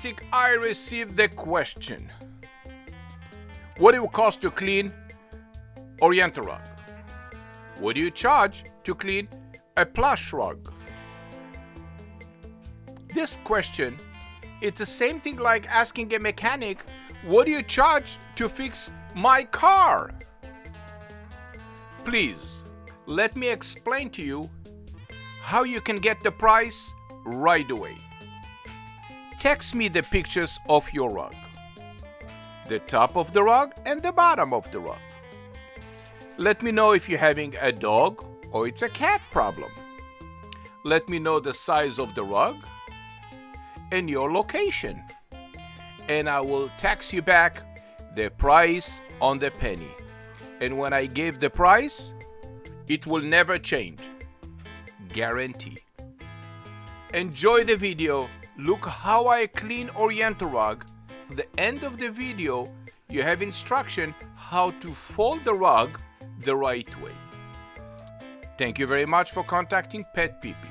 last week I received the question, what do it cost to clean Oriental rug? What do you charge to clean a plush rug? This question, it's the same thing like asking a mechanic, what do you charge to fix my car? Please, let me explain to you how you can get the price right away. Text me the pictures of your rug, the top of the rug and the bottom of the rug. Let me know if you're having a dog or it's a cat problem. Let me know the size of the rug and your location, and I will text you back the price on the penny. And when I give the price, it will never change. Guarantee. Enjoy the video. Look how I clean Oriental rug. At the end of the video, you have instruction how to fold the rug the right way. Thank you very much for contacting PetPeePee.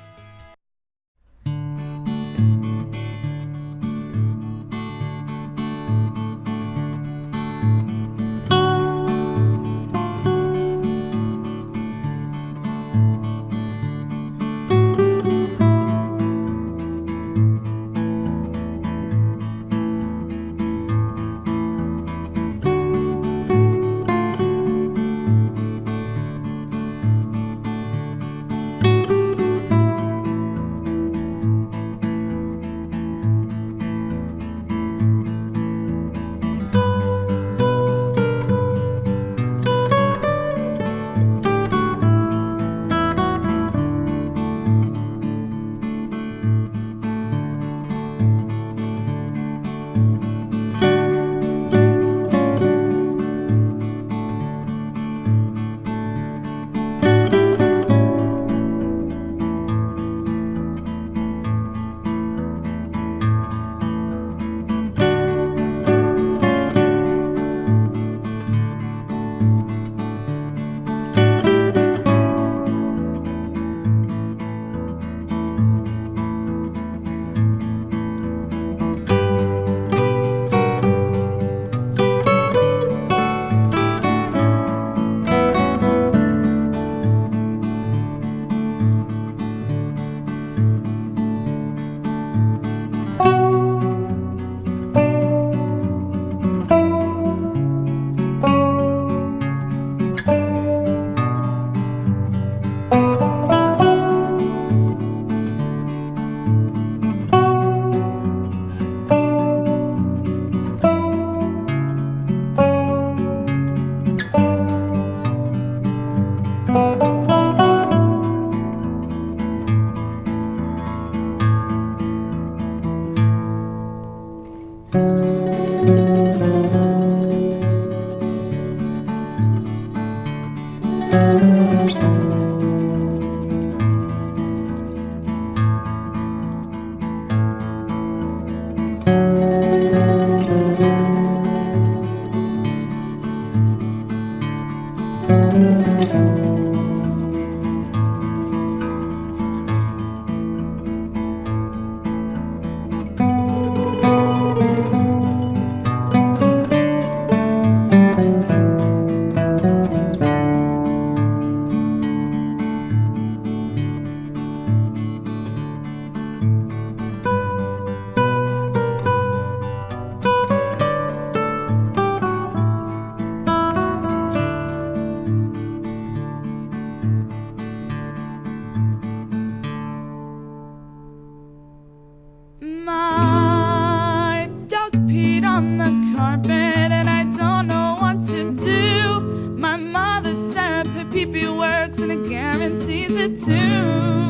My dog peed on the carpet and I don't know what to do. My mother said PetPeePee works and it guarantees it too.